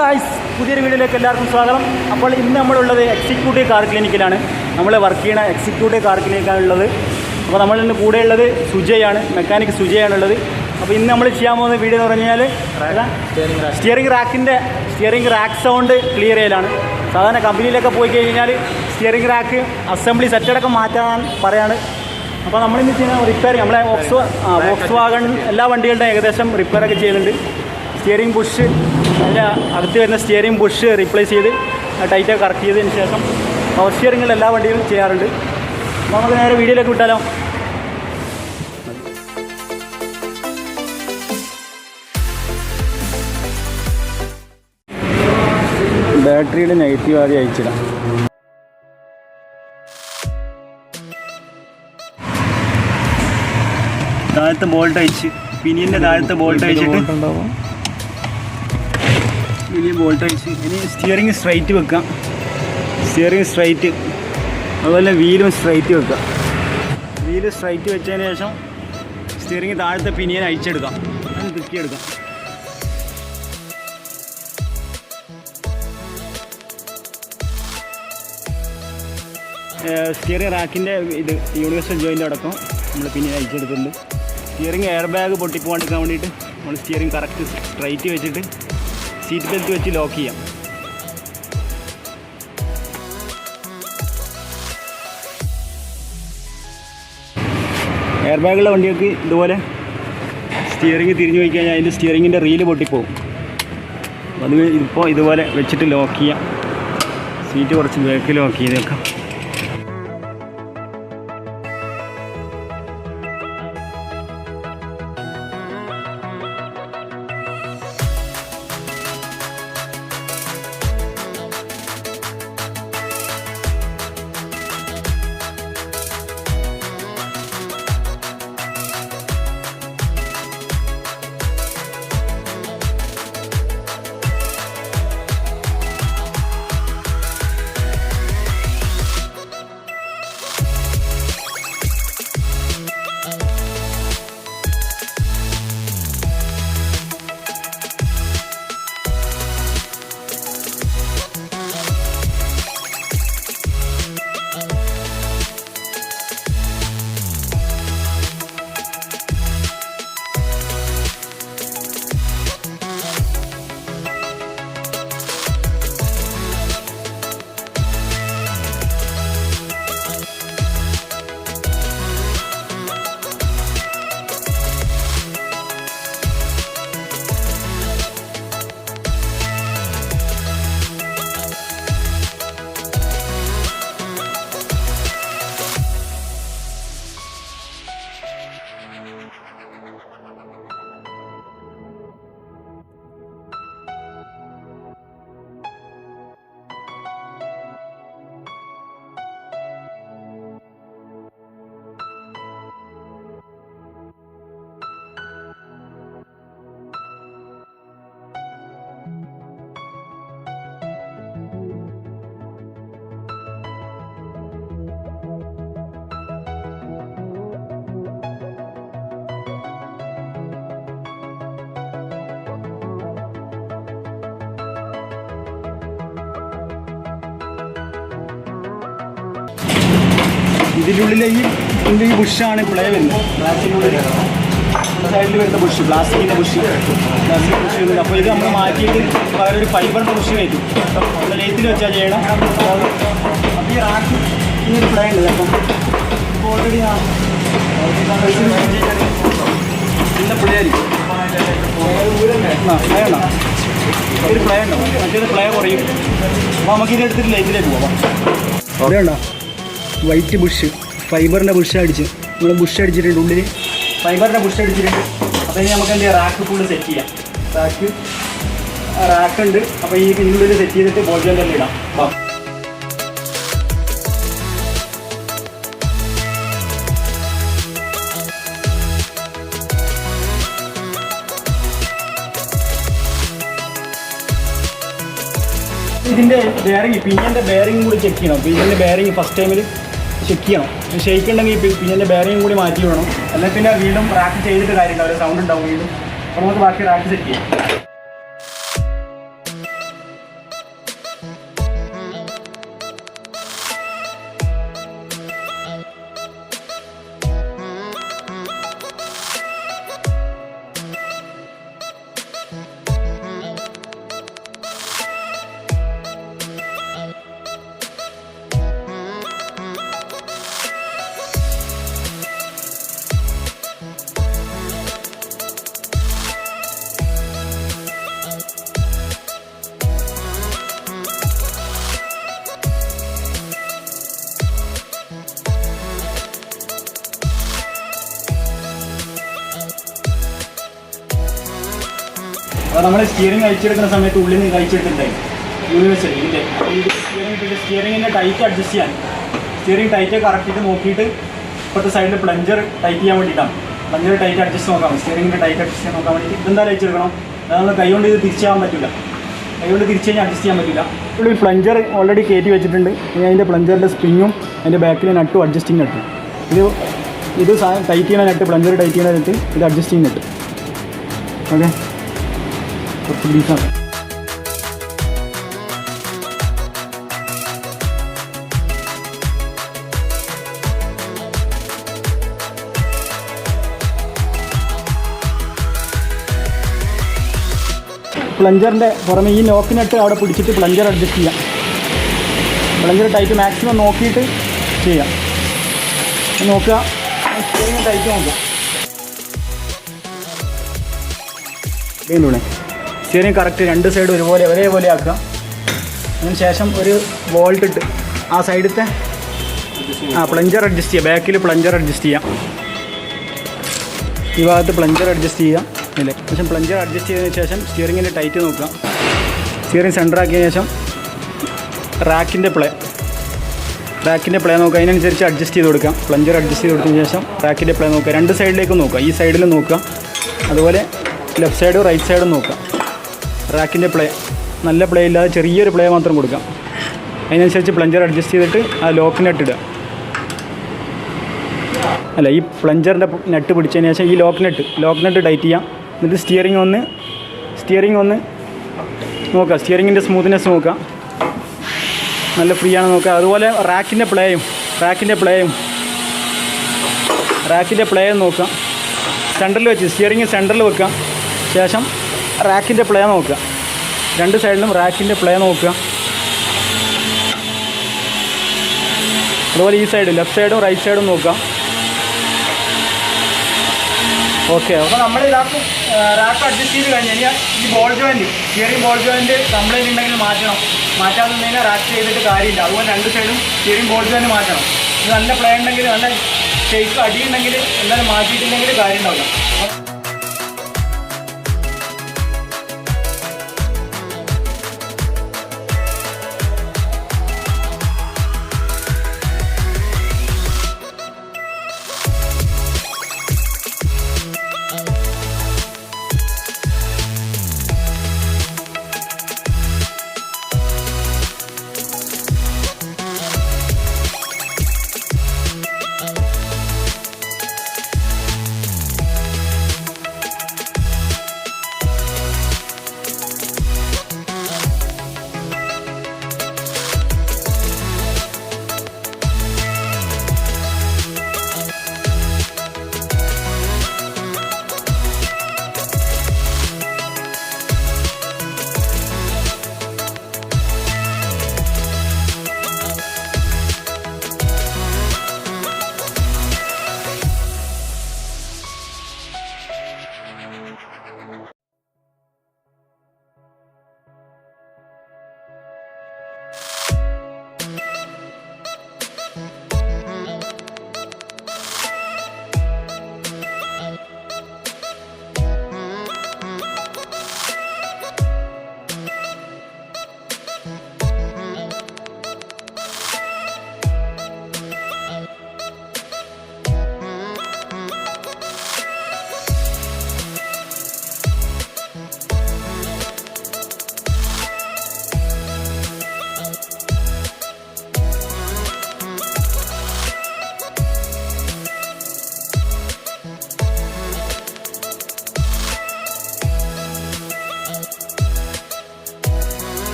Guys, പുതിയൊരു വീഡിയോയിലേക്ക് എല്ലാവർക്കും സ്വാഗതം. അപ്പോൾ ഇന്ന് നമ്മളുള്ളത് എക്സിക്യൂട്ടീവ് കാർ ക്ലിനിക്കിലാണ്. നമ്മൾ വർക്ക് ചെയ്യുന്ന എക്സിക്യൂട്ടീവ് കാർ ക്ലിനിക്കാണുള്ളത്. അപ്പോൾ നമ്മളിന്ന് കൂടെയുള്ളത് സുജയാണ്, മെക്കാനിക് സുജയാണുള്ളത്. അപ്പോൾ ഇന്ന് നമ്മൾ ചെയ്യാൻ പോകുന്ന വീഡിയോ എന്ന് പറഞ്ഞു കഴിഞ്ഞാൽ സ്റ്റിയറിംഗ് റാക്ക് സൗണ്ട് ക്ലിയർ ചെയ്യലാണ്. സാധാരണ കമ്പനിയിലൊക്കെ പോയി കഴിഞ്ഞാൽ സ്റ്റിയറിംഗ് റാക്ക് അസംബ്ലി സെറ്റടക്കം മാറ്റാൻ പറയാണ്. അപ്പോൾ നമ്മളിന്ന് ചെയ്യുന്ന റിപ്പയറിങ്, നമ്മളെ വോക്സ് വാഗൺ എല്ലാ വണ്ടികളുടെ ഏകദേശം റിപ്പയറൊക്കെ ചെയ്യുന്നുണ്ട്. സ്റ്റിയറിംഗ് ബുഷ്, അതിൻ്റെ അകത്ത് വരുന്ന സ്റ്റിയറിംഗ് ബുഷ് റീപ്ലേസ് ചെയ്ത് ടൈറ്റൊക്കെ കറക്റ്റ് ചെയ്തതിന് ശേഷം പവർ സ്റ്റിയറിംഗിൽ എല്ലാ വണ്ടികളും ചെയ്യാറുണ്ട്. അപ്പോൾ നമുക്ക് നേരെ വീഡിയോയിലേക്ക് വിട്ടാലോ. ബാറ്ററിയുടെ നെഗറ്റീവ് ആദ്യം അയച്ചിടാം. താഴത്തെ ബോൾട്ട് അയച്ച്, പിനിയൻ്റെ താഴത്തെ ബോൾട്ട് അയച്ചിട്ട് പിനിയൻ ബോൾട്ട് അയച്ച് ഇനി സ്റ്റിയറിംഗ് സ്ട്രൈറ്റ് വെക്കാം. സ്റ്റിയറിംഗ് സ്ട്രൈറ്റ്, അതുപോലെ വീലും സ്ട്രൈറ്റ് വെക്കാം. വീല് സ്ട്രൈറ്റ് വെച്ചതിന് ശേഷം സ്റ്റിയറിംഗ് താഴത്തെ പിനിയൻ അയച്ചെടുക്കാം, അതിന് തിക്കിയെടുക്കാം. സ്റ്റിയറിംഗ് റാക്കിൻ്റെ ഇത് യൂണിവേഴ്സൽ ജോയിൻ്റ് അടക്കം നമ്മൾ പിനിയൻ അയച്ചെടുത്തിട്ടുണ്ട്. സ്റ്റിയറിംഗ് എയർ ബാഗ് പൊട്ടിപ്പോകാണ്ടിരിക്കാൻ വേണ്ടിയിട്ട് നമ്മൾ സ്റ്റിയറിംഗ് കറക്റ്റ് സ്ട്രൈറ്റ് വെച്ചിട്ട് സീറ്റ് ബെൽറ്റ് വെച്ച് ലോക്ക് ചെയ്യാം. എയർ ബാഗുള്ള വണ്ടികൾക്ക് ഇതുപോലെ സ്റ്റിയറിംഗ് തിരിഞ്ഞു പോയി കഴിഞ്ഞാൽ അതിൻ്റെ സ്റ്റിയറിങ്ങിൻ്റെ റീല് പൊട്ടിപ്പോവും. അത് ഇപ്പോൾ ഇതുപോലെ വെച്ചിട്ട് ലോക്ക് ചെയ്യാം. സീറ്റ് കുറച്ച് ബാക്ക് ലോക്ക് ചെയ്ത് വെക്കാം. ഇതിൻ്റെ ഉള്ളിൽ ഈ ബുഷാണ് പ്ലേ വരുന്നത്. ഗ്ലാസിനുള്ളിൽ സൈഡിൽ വരുന്ന ബുഷ്, പ്ലാസ്റ്റിക്കിൻ്റെ ബുഷ് വരുന്നത്. അപ്പോൾ ഇത് നമ്മൾ മാറ്റിയിട്ട് പകരം ഒരു ഫൈബറിൻ്റെ ബുഷ് വരും. നമ്മൾ ലെയ്ത്തിൽ വെച്ചാൽ ചെയ്യണം. അപ്പോൾ ഈ റാക്ക് ഇങ്ങനൊരു പ്ലേ ഉണ്ട്. അപ്പം ഇപ്പോൾ ഓൾറെഡി നല്ല പ്ലേ ആയിരിക്കും. വേണ്ട, ഒരു പ്ലേ ഉണ്ടാവും, മറ്റേത് പ്ലേ കുറയും. അപ്പോൾ നമുക്കിത് എടുത്തിട്ട് ലെയ്റ്റിലേക്ക് പോകാം. അവിടെ ഉണ്ടോ വൈറ്റ് ബുഷ്, ഫൈബറിൻ്റെ ബുഷ് അടിച്ച് നമ്മൾ ബുഷ് അടിച്ചിട്ടുണ്ട്. ഉള്ളിൽ ഫൈബറിൻ്റെ ബുഷ് അടിച്ചിട്ടുണ്ട്. അപ്പോൾ ഇനി നമുക്ക് എന്ത് ചെയ്യാം, റാക്ക് ഫുള്ള് സെറ്റ് ചെയ്യാം. റാക്ക് ഉണ്ട്. അപ്പോൾ ഈ ഇതിനുള്ളിൽ സെറ്റ് ചെയ്തിട്ട് ബോൾ ജോയിൻ്റ് എല്ലാം ഇടാം. ഇതിൻ്റെ ബെയറിങ്, പിനിയൻ്റെ ബെയറിങ് കൂടി ചെക്ക് ചെയ്യണം. പിനിയൻ്റെ ബെയറിങ് ഫസ്റ്റ് ടൈമിൽ ചെക്ക് ചെയ്യണം. ഷെയ്ക്ക് ഉണ്ടെങ്കിൽ പിനിയൻ്റെ ബെയറിങ് കൂടി മാറ്റി വിടണം. അല്ലെങ്കിൽ പിന്നെ വീണ്ടും റാക്ക് ചെയ്തിട്ട് കാര്യമുണ്ടാവില്ല, സൗണ്ട് ഉണ്ടാവും വീണ്ടും. അപ്പോൾ നമുക്ക് ബാക്കി റാക്ക് സെറ്റ് ചെയ്യാം. അപ്പോൾ നമ്മൾ സ്റ്റിയറിംഗ് അയച്ചെടുക്കുന്ന സമയത്ത് ഉള്ളിൽ നിന്ന് കഴിച്ചെടുത്തിട്ടുണ്ടായി യൂണിവേഴ്സൽ ഇതിൻ്റെ സ്റ്റിയറിങ്ങിൻ്റെ ടൈറ്റ് അഡ്ജസ്റ്റ് ചെയ്യാൻ സ്റ്റിയറിംഗ് ടൈറ്റ് കറക്റ്റിട്ട് നോക്കിയിട്ട് ഇപ്പോഴത്തെ സൈഡിൽ പ്ലഞ്ചർ ടൈറ്റ് ചെയ്യാൻ വേണ്ടിയിട്ടാണ്. പ്ലഞ്ചർ ടൈറ്റ് അഡ്ജസ്റ്റ് നോക്കാൻ സ്റ്റിയറിങ്ങിൻ്റെ ടൈറ്റ് അഡ്ജസ്റ്റ് ചെയ്യാൻ നോക്കാൻ വേണ്ടിയിട്ട് ഇതെന്തായാലും അയച്ചെടുക്കണം. നമ്മൾ കൈകൊണ്ട് ഇത് തിരിച്ചാൻ പറ്റില്ല, കൈകൊണ്ട് തിരിച്ച് കഴിഞ്ഞാൽ അഡ്ജസ്റ്റ് ചെയ്യാൻ പറ്റില്ല. ഇവിടെ പ്ലഞ്ചർ ഓൾറെഡി കയറ്റി വെച്ചിട്ടുണ്ട്. ഇനി അതിൻ്റെ പ്ലഞ്ചറിൻ്റെ സ്പ്രിങ്ങും അതിൻ്റെ ബാക്കിൽ നട്ടും അഡ്ജസ്റ്റിംഗ് നട്ട് ഇത് ടൈറ്റ് ചെയ്യുന്ന നട്ട് പ്ലഞ്ചർ ടൈറ്റ് ചെയ്യുന്ന നട്ട് ഇത് അഡ്ജസ്റ്റിംഗ് നട്ട്. ഓക്കെ കുറച്ച് ഡീസാണ്. പ്ലഞ്ചറിൻ്റെ പുറമെ ഈ ലോക്ക് നട്ട് അവിടെ പിടിച്ചിട്ട് പ്ലഞ്ചർ അഡ്ജസ്റ്റ് ചെയ്യാം. പ്ലഞ്ചർ ടൈറ്റ് മാക്സിമം നോക്കിയിട്ട് ചെയ്യാം. നോക്കുക, സ്റ്റിയറിംഗ് ടൈറ്റ് നോക്കുക. വീണ്ടും സ്റ്റിയറിംഗ് കറക്റ്റ് രണ്ട് സൈഡ് ഒരേപോലെ ആക്കുക. അതിന് ശേഷം ഒരു വോൾട്ട് ഇട്ട് ആ സൈഡത്തെ പ്ലഞ്ചർ അഡ്ജസ്റ്റ് ചെയ്യുക. ബാക്കിൽ പ്ലഞ്ചർ അഡ്ജസ്റ്റ് ചെയ്യാം. ഈ ഭാഗത്ത് പ്ലഞ്ചർ അഡ്ജസ്റ്റ് ചെയ്യാം. ഇല്ലേ ശേഷം പ്ലഞ്ചർ അഡ്ജസ്റ്റ് ചെയ്തതിന് ശേഷം സ്റ്റിയറിങ്ങിൻ്റെ ടൈറ്റ് നോക്കുക. സ്റ്റിയറിംഗ് സെൻറ്ററാക്കിയതിന് ശേഷം റാക്കിൻ്റെ പ്ലേ നോക്കുക. അതിനനുസരിച്ച് അഡ്ജസ്റ്റ് ചെയ്ത് കൊടുക്കാം. പ്ലഞ്ചർ അഡ്ജസ്റ്റ് ചെയ്ത് കൊടുത്തതിന് ശേഷം റാക്കിൻ്റെ പ്ലേ നോക്കുക. രണ്ട് സൈഡിലേക്കും നോക്കുക. ഈ സൈഡിലും നോക്കുക, അതുപോലെ ലെഫ്റ്റ് സൈഡും റൈറ്റ് സൈഡും നോക്കുക. റാക്കിൻ്റെ പ്ലേ നല്ല പ്ലേ ഇല്ലാതെ ചെറിയൊരു പ്ലേ മാത്രം കൊടുക്കാം. അതിനനുസരിച്ച് പ്ലഞ്ചർ അഡ്ജസ്റ്റ് ചെയ്തിട്ട് ആ ലോക്ക് നട്ട് ഇടുക. അല്ല, ഈ പ്ലഞ്ചറിൻ്റെ നട്ട് പിടിച്ചതിന് ശേഷം ഈ ലോക്ക് നട്ട് ടൈറ്റ് ചെയ്യാം. എന്നിട്ട് സ്റ്റിയറിംഗ് ഒന്ന് നോക്കുക. സ്റ്റിയറിങ്ങിൻ്റെ സ്മൂത്ത്നെസ് നോക്കുക, നല്ല ഫ്രീ ആണ് നോക്കുക. അതുപോലെ റാക്കിൻ്റെ പ്ലേയും നോക്കുക. സെൻറ്ററിൽ വെച്ച് സ്റ്റിയറിംഗ് സെൻറ്ററിൽ വെക്കുക. ശേഷം റാക്കിൻ്റെ പ്ലേ നോക്കുക. രണ്ട് സൈഡിലും റാക്കിൻ്റെ പ്ലേ നോക്കുക. അതുപോലെ ഈ സൈഡ് ലെഫ്റ്റ് സൈഡും റൈറ്റ് സൈഡും നോക്കുക. ഓക്കെ, അപ്പോൾ നമ്മൾ റാക്ക് അഡ്ജസ്റ്റ് ചെയ്ത് കഴിഞ്ഞ് കഴിഞ്ഞാൽ ഈ ball joint steering ball joint complaint ഉണ്ടെങ്കിൽ മാറ്റാതെ കഴിഞ്ഞാൽ റാക്ക് ചെയ്തിട്ട് കാര്യമില്ല. അതുപോലെ രണ്ട് സൈഡും സ്റ്റിയറിംഗ് ബോൾ ജോയിൻറ്റ് മാറ്റണം. ഇത് നല്ല പ്ലേ ഉണ്ടെങ്കിൽ നല്ല ഷേക്ക് അടിയുണ്ടെങ്കിൽ എന്തായാലും മാറ്റിയിട്ടില്ലെങ്കിൽ കാര്യം ഉണ്ടാവില്ല.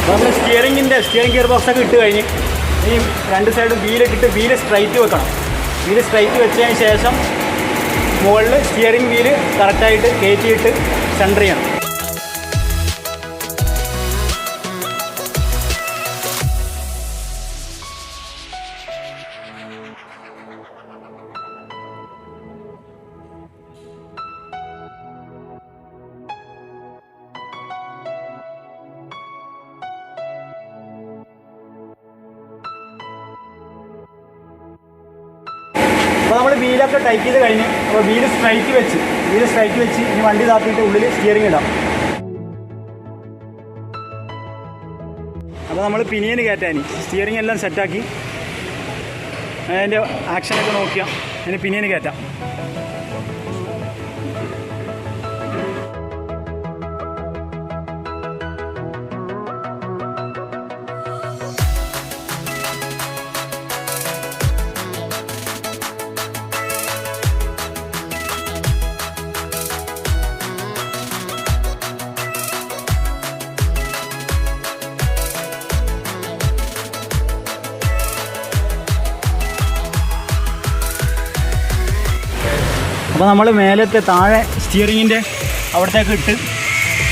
നമ്മൾ സ്റ്റിയറിംഗ് ഗിയർ ബോക്സൊക്കെ ഇട്ട് കഴിഞ്ഞ് ഈ രണ്ട് സൈഡും വീലിട്ടിട്ട് വീല് സ്ട്രൈറ്റ് വെക്കണം. വീല് സ്ട്രൈറ്റ് വെച്ചതിന് ശേഷം മുകളിൽ സ്റ്റിയറിംഗ് വീല് കറക്റ്റായിട്ട് കയറ്റിയിട്ട് സെൻറ്റർ ചെയ്യണം. അപ്പോൾ നമ്മൾ വീലൊക്കെ ടൈറ്റ് ചെയ്ത് കഴിഞ്ഞ് അപ്പോൾ വീല് സ്ട്രൈറ്റ് വെച്ച് ഇനി വണ്ടി താത്തിയിട്ട് ഉള്ളിൽ സ്റ്റിയറിംഗ് ഇടാം. അപ്പോൾ നമ്മൾ പിനിയന് കയറ്റാനി സ്റ്റിയറിംഗ് എല്ലാം സെറ്റാക്കി അതിൻ്റെ ആക്ഷനൊക്കെ നോക്കിയാൽ അതിന് പിനിയന് കയറ്റാം. അപ്പോൾ നമ്മൾ മേലത്തെ താഴെ സ്റ്റിയറിങ്ങിൻ്റെ അവിടത്തേക്ക് ഇട്ട്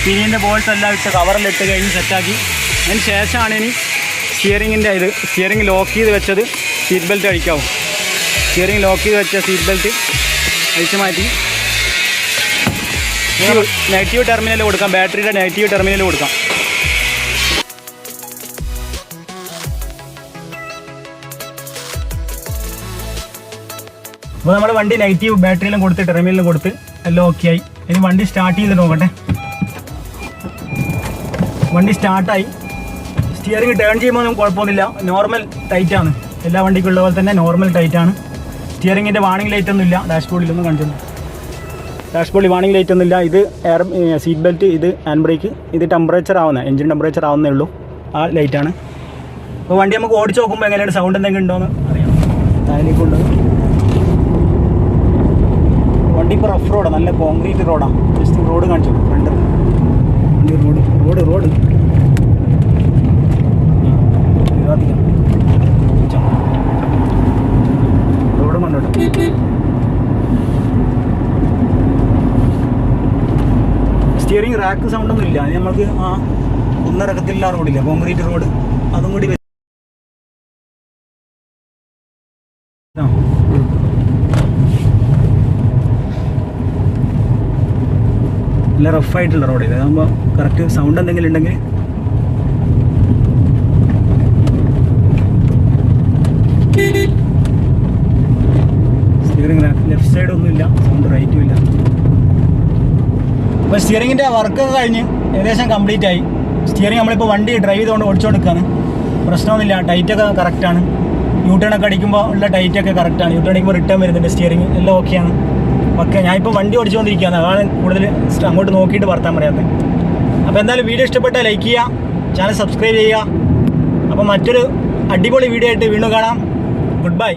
പിനിയൻ്റെ ബോൾസ് എല്ലാം ഇട്ട് കവറിലിട്ട് കഴിഞ്ഞ് സെറ്റാക്കി. അതിന് ശേഷമാണ് ഇനി സ്റ്റിയറിംഗ് ലോക്ക് ചെയ്ത് വെച്ചത് സീറ്റ് ബെൽറ്റ് അഴിക്കാവും. സ്റ്റിയറിംഗ് ലോക്ക് ചെയ്ത് വെച്ച സീറ്റ് ബെൽറ്റ് അഴിച്ച് മാറ്റി നെഗറ്റീവ് ടെർമിനൽ കൊടുക്കാം. ബാറ്ററിയുടെ നെഗറ്റീവ് ടെർമിനൽ കൊടുക്കാം. അപ്പോൾ നമ്മൾ വണ്ടി നെഗറ്റീവ് ബാറ്ററിയിലും കൊടുത്ത് ടെർമിനലും കൊടുത്ത് എല്ലാം ഓക്കെ ആയി. ഇനി വണ്ടി സ്റ്റാർട്ട് ചെയ്ത് നോക്കട്ടെ. വണ്ടി സ്റ്റാർട്ടായി. സ്റ്റിയറിംഗ് ടേൺ ചെയ്യുമ്പോൾ ഒന്നും കുഴപ്പമൊന്നുമില്ല. നോർമൽ ടൈറ്റാണ്. എല്ലാ വണ്ടിക്കുള്ള പോലെ തന്നെ നോർമൽ ടൈറ്റാണ്. സ്റ്റിയറിങ്ങിൻ്റെ വാണിംഗ് ലൈറ്റ് ഒന്നും ഇല്ല. ഡാഷ്ബോർഡിലൊന്നും കണ്ടിട്ടുണ്ട്. ഡാഷ്ബോർഡിൽ വാണിംഗ് ലൈറ്റ് ഒന്നുമില്ല. ഇത് സീറ്റ് ബെൽറ്റ്, ഇത് ഹാൻഡ് ബ്രേക്ക്, ഇത് ടെമ്പറേച്ചർ ആവുന്ന എൻജിൻ ടെമ്പറേച്ചർ ആവുന്നേ ഉള്ളൂ. ആ ലൈറ്റാണ്. അപ്പോൾ വണ്ടി നമുക്ക് ഓടിച്ച് നോക്കുമ്പോൾ എങ്ങനെയാണ് സൗണ്ട് എന്തെങ്കിലും ഉണ്ടോയെന്ന് അറിയാം. താഴേക്കുണ്ട്. വണ്ടി ഇപ്പോൾ റഫ് റോഡാണ്. നല്ല കോൺക്രീറ്റ് റോഡാണ്. ജസ്റ്റ് റോഡ് കാണിച്ചു ഫ്രണ്ട് വണ്ടി റോഡ് റോഡ് കണ്ടോട്ടെ. സ്റ്റിയറിംഗ് റാക്ക് സൗണ്ടൊന്നും ഇല്ല. അത് നമുക്ക് ഒന്നിറക്കത്തില്ല റോഡില്ല, കോൺക്രീറ്റ് റോഡ്. അതും കൂടി നല്ല റഫായിട്ടുള്ള റോഡില്ല. അതാകുമ്പോൾ കറക്റ്റ് സൗണ്ട് എന്തെങ്കിലും ഉണ്ടെങ്കിൽ സ്റ്റിയറിംഗ് ലെഫ്റ്റ് സൈഡ് ഒന്നുമില്ല, സൗണ്ട് റൈറ്റും ഇല്ല. അപ്പോൾ സ്റ്റിയറിങ്ങിൻ്റെ വർക്കൊക്കെ കഴിഞ്ഞ് ഏകദേശം കംപ്ലീറ്റ് ആയി. സ്റ്റിയറിംഗ് നമ്മളിപ്പോൾ വണ്ടി ഡ്രൈവ് ചെയ്തുകൊണ്ട് ഓടിച്ചുകൊടുക്കുകയാണ്. പ്രശ്നമൊന്നുമില്ല. ടൈറ്റൊക്കെ കറക്റ്റാണ്. ന്യൂട്ടേണൊക്കെ അടിക്കുമ്പോൾ ഉള്ള ടൈറ്റൊക്കെ കറക്റ്റാണ്. ന്യൂട്ടേൺ അടിക്കുമ്പോൾ റിട്ടേൺ വരുന്നുണ്ട്. സ്റ്റിയറിംഗ് എല്ലാം ഓക്കെയാണ്. ഓക്കെ, ഞാനിപ്പോൾ വണ്ടി ഓടിച്ചുകൊണ്ടിരിക്കുകയാണ്. അതാണ് കൂടുതൽ അങ്ങോട്ട് നോക്കിയിട്ട് വർത്താൻ പറയാത്തത്. അപ്പോൾ എന്തായാലും വീഡിയോ ഇഷ്ടപ്പെട്ടാൽ ലൈക്ക് ചെയ്യുക, ചാനൽ സബ്സ്ക്രൈബ് ചെയ്യുക. അപ്പോൾ മറ്റൊരു അടിപൊളി വീഡിയോ ആയിട്ട് വീണ്ടും കാണാം. Good bye.